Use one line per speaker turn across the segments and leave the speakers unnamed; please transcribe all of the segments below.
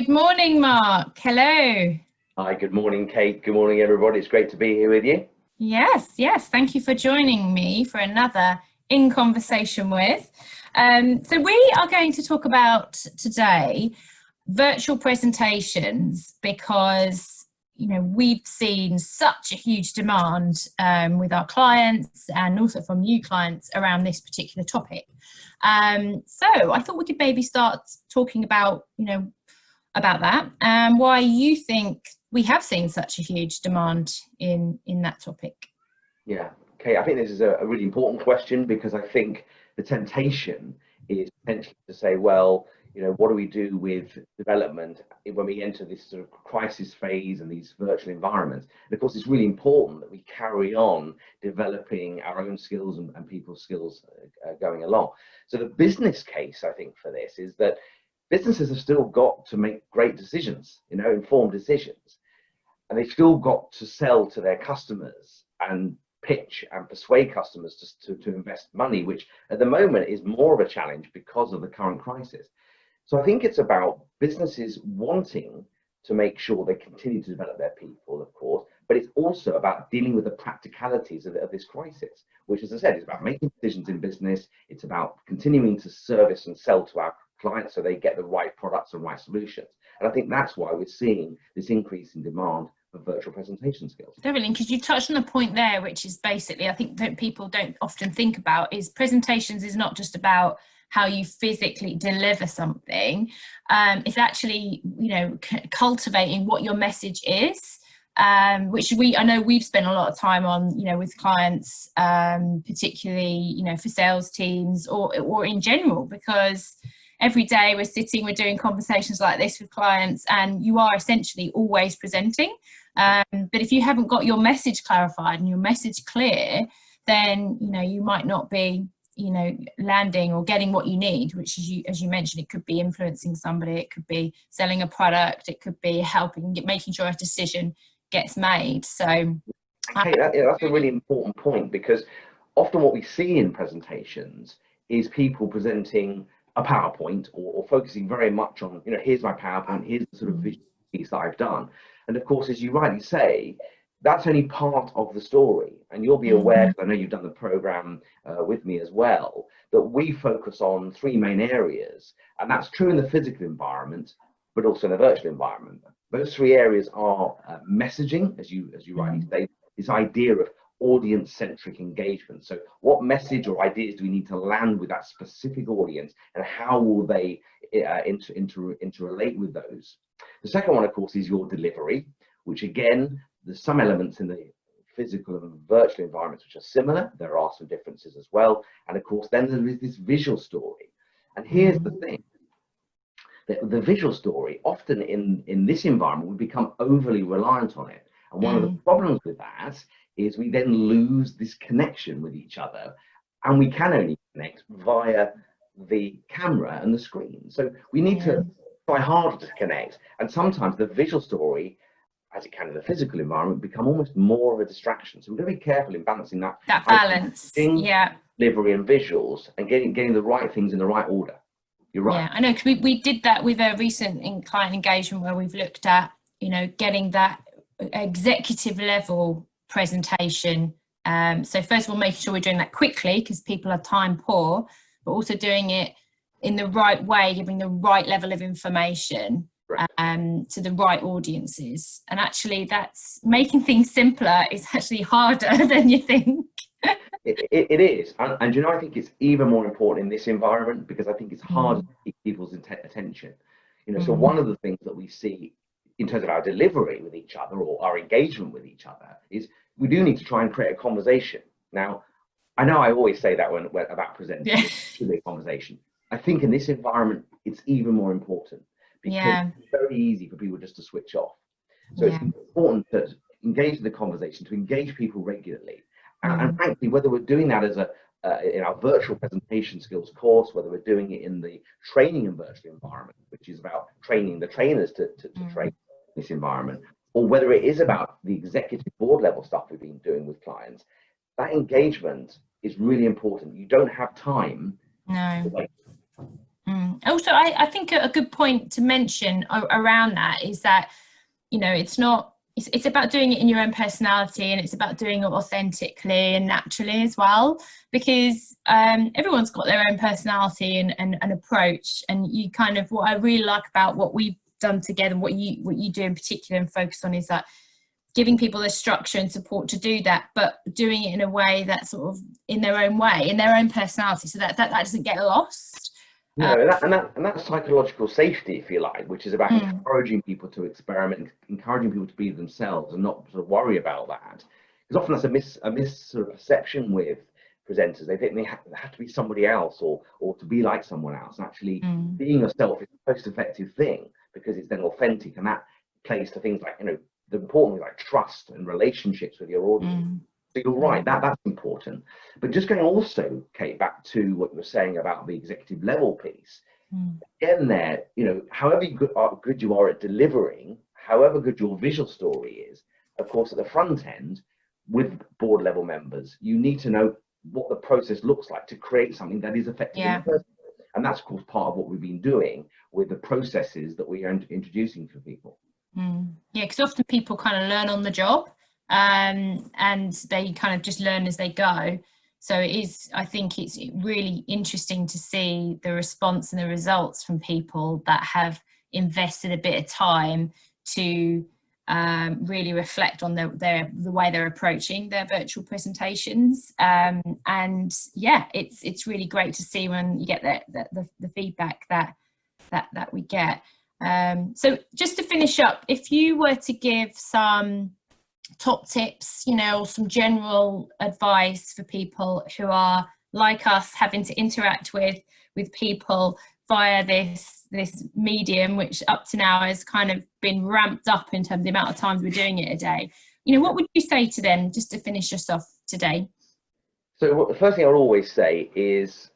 Good morning, Mark. Hello.
Hi, good morning, Kate. Good morning, everybody. It's great to be here with you.
Yes. Thank you for joining me for another In Conversation With. So we are going to talk about today virtual presentations because we've seen such a huge demand with our clients and also from new clients around this particular topic. So I thought we could maybe start talking about about that and why you think we have seen such a huge demand in that topic.
Yeah, Kate, I think this is a really important question because I think the temptation is potentially to say, well, what do we do with development when we enter this sort of crisis phase and these virtual environments? And of course, it's really important that we carry on developing our own skills and people's skills going along. So the business case, I think, for this is that businesses have still got to make great decisions, informed decisions, and they've still got to sell to their customers and pitch and persuade customers to invest money, which at the moment is more of a challenge because of the current crisis. So I think it's about businesses wanting to make sure they continue to develop their people, of course, but it's also about dealing with the practicalities of this crisis, which, as I said, is about making decisions in business. It's about continuing to service and sell to our clients so they get the right products and right solutions. And I think that's why we're seeing this increase in demand for virtual presentation skills.
Definitely, because you touched on a point there, which is basically, I think that people don't often think about, is presentations is not just about how you physically deliver something. It's actually, cultivating what your message is, which I know we've spent a lot of time on, with clients, particularly, for sales teams or in general, because every day we're doing conversations like this with clients and you are essentially always presenting. But if you haven't got your message clarified and your message clear, then, you might not be, landing or getting what you need, which is, as you mentioned, it could be influencing somebody, it could be selling a product, it could be making sure a decision gets made. So
hey, that's a really important point, because often what we see in presentations is people presenting a PowerPoint or focusing very much on, here's my PowerPoint, here's the sort of visual piece that I've done. And of course, as you rightly say, that's only part of the story. And you'll be aware, because I know you've done the program with me as well, that we focus on three main areas. And that's true in the physical environment, but also in the virtual environment. Those three areas are messaging, as you rightly say, this idea of audience-centric engagement. So what message or ideas do we need to land with that specific audience, and how will they interrelate with those? The second one, of course, is your delivery, which again, there's some elements in the physical and virtual environments which are similar. There are some differences as well. And of course, then there is this visual story. And here's the thing. The visual story, often in this environment, we become overly reliant on it. And one of the problems with that is we then lose this connection with each other, and we can only connect via the camera and the screen. So we need to try harder to connect. And sometimes the visual story, as it can in the physical environment, become almost more of a distraction. So we've got to be careful in balancing that
balance,
delivery and visuals, and getting the right things in the right order. You're right.
Yeah, I know, because we did that with a recent client engagement where we've looked at, getting that executive level presentation. So first of all, making sure we're doing that quickly because people are time poor, but also doing it in the right way, giving the right level of information to the right audiences. And actually that's making things simpler is actually harder than you think.
It is, and I think it's even more important in this environment, because I think it's hard to keep people's attention. So one of the things that we see in terms of our delivery with each other or our engagement with each other is we do need to try and create a conversation. Now, I know I always say that when about presenting, it should be a conversation. I think in this environment, it's even more important, because it's very easy for people just to switch off. So it's important to engage in the conversation, to engage people regularly. And frankly, whether we're doing that as in our virtual presentation skills course, whether we're doing it in the training and virtual environment, which is about training the trainers to train this environment, or whether it is about the executive board level stuff we've been doing with clients, that engagement is really important. You don't have time to wait.
Also, I think a good point to mention around that is that, you know, it's about doing it in your own personality, and it's about doing it authentically and naturally as well, because everyone's got their own personality and approach. And you kind of, what I really like about what we've done together, and what you do in particular and focus on, is that giving people the structure and support to do that, but doing it in a way that's sort of in their own way, in their own personality, so that doesn't get lost.
And that psychological safety, if you like, which is about encouraging people to experiment, encouraging people to be themselves, and not sort of worry about that. Because often that's a mis sort of perception with presenters. They think they have to be somebody else, or to be like someone else. And actually, being yourself is the most effective thing, because it's then authentic, and that plays to things like, you know, the important things like trust and relationships with your audience. So you're right, that's important. But just going also, Kate, back to what you were saying about the executive level piece, again there, you know, however good you are at delivering, however good your visual story is, of course, at the front end, with board level members, you need to know what the process looks like to create something that is effective in the first place. And that's, of course, part of what we've been doing with the processes that we are introducing for people.
Yeah, because often people kind of learn on the job. And they kind of just learn as they go. So I think it's really interesting to see the response and the results from people that have invested a bit of time to really reflect on the way they're approaching their virtual presentations. And yeah, it's really great to see when you get the feedback that we get. So just to finish up, if you were to give some top tips, you know, some general advice for people who are like us, having to interact with people via this medium, which up to now has kind of been ramped up in terms of the amount of times we're doing it a day, you know, what would you say to them, just to finish us off today?
So the first thing I'll always say is,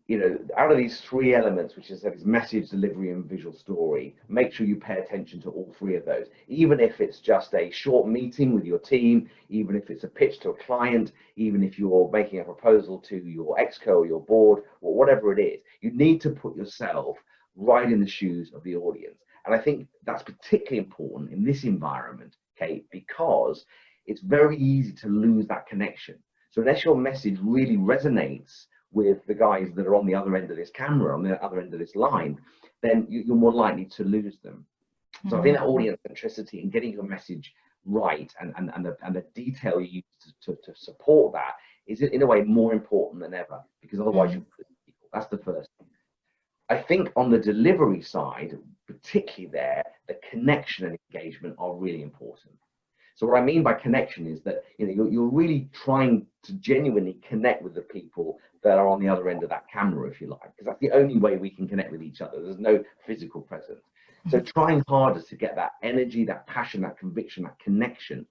you know, out of these three elements, which is message, delivery, and visual story, make sure you pay attention to all three of those. Even if it's just a short meeting with your team, even if it's a pitch to a client, even if you're making a proposal to your exco or your board, or whatever it is, you need to put yourself right in the shoes of the audience. And I think that's particularly important in this environment, Kate, because it's very easy to lose that connection. So unless your message really resonates with the guys that are on the other end of this camera, on the other end of this line, then you're more likely to lose them. So I think that audience centricity and getting your message right, and the detail you use to support that is in a way more important than ever, because otherwise you lose people. That's the first thing. I think on the delivery side, particularly there, the connection and engagement are really important. So what I mean by connection is that, you know, you're really trying to genuinely connect with the people that are on the other end of that camera, if you like, because that's the only way we can connect with each other. There's no physical presence. So trying harder to get that energy, that passion, that conviction, that connection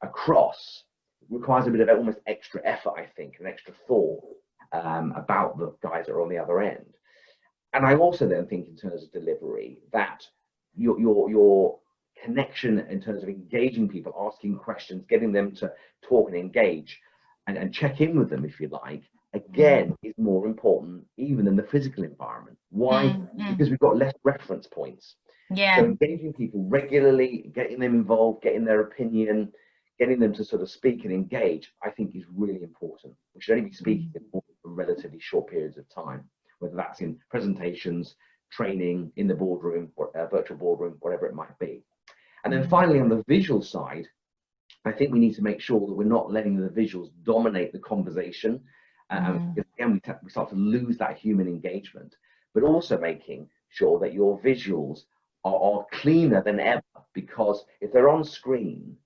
across requires a bit of almost extra effort, I think, and extra thought about the guys that are on the other end. And I also then think, in terms of delivery, that your connection in terms of engaging people, asking questions, getting them to talk and engage and check in with them, if you like, again, is more important even than the physical environment. Why? Because we've got less reference points. So engaging people regularly, getting them involved, getting their opinion, getting them to sort of speak and engage, I think is really important. We should only be speaking for relatively short periods of time, whether that's in presentations, training, in the boardroom, or virtual boardroom, whatever it might be. And then finally, on the visual side, I think we need to make sure that we're not letting the visuals dominate the conversation. Because again, we start to lose that human engagement, but also making sure that your visuals are cleaner than ever, because if they're on screen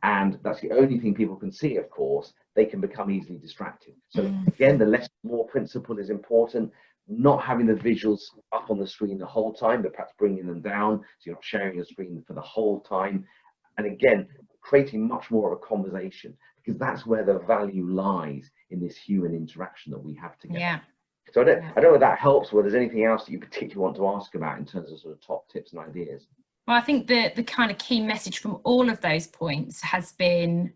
and that's the only thing people can see, of course, they can become easily distracted. So again, the less more principle is important. Not having the visuals up on the screen the whole time, but perhaps bringing them down so you're not sharing your screen for the whole time. And again, creating much more of a conversation, because that's where the value lies, in this human interaction that we have together. So I don't know if that helps, or there's anything else that you particularly want to ask about in terms of sort of top tips and ideas.
Well, I think the kind of key message from all of those points has been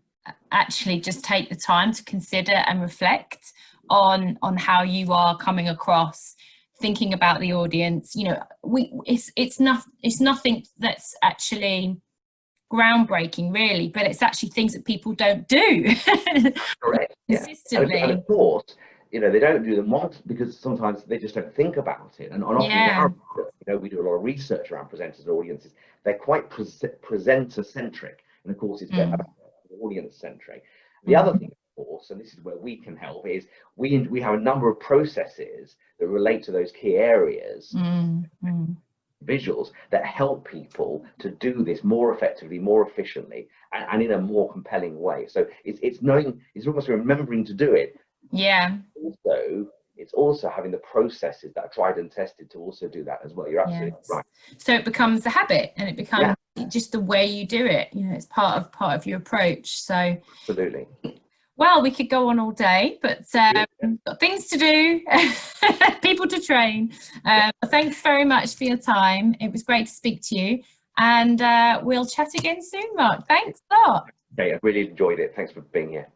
actually just take the time to consider and reflect on how you are coming across thinking about the audience. You know, it's nothing that's actually groundbreaking really, but it's actually things that people don't do
Correct.
consistently.
And of course, you know, they don't do them once because sometimes they just don't think about it. And often in our, you know, we do a lot of research around presenters and audiences. They're quite presenter centric, and of course, it's better audience centric. The other thing, of course, and this is where we can help, is we have a number of processes that relate to those key areas. Visuals that help people to do this more effectively, more efficiently, and in a more compelling way. So it's knowing, it's almost remembering to do it.
Yeah.
Also, it's also having the processes that are tried and tested to also do that as well. You're absolutely right.
So it becomes a habit, and it becomes just the way you do it. You know, it's part of your approach. So
absolutely.
Well, we could go on all day, but got things to do, people to train. Thanks very much for your time. It was great to speak to you, and we'll chat again soon, Mark. Thanks a lot.
Okay, I really enjoyed it. Thanks for being here.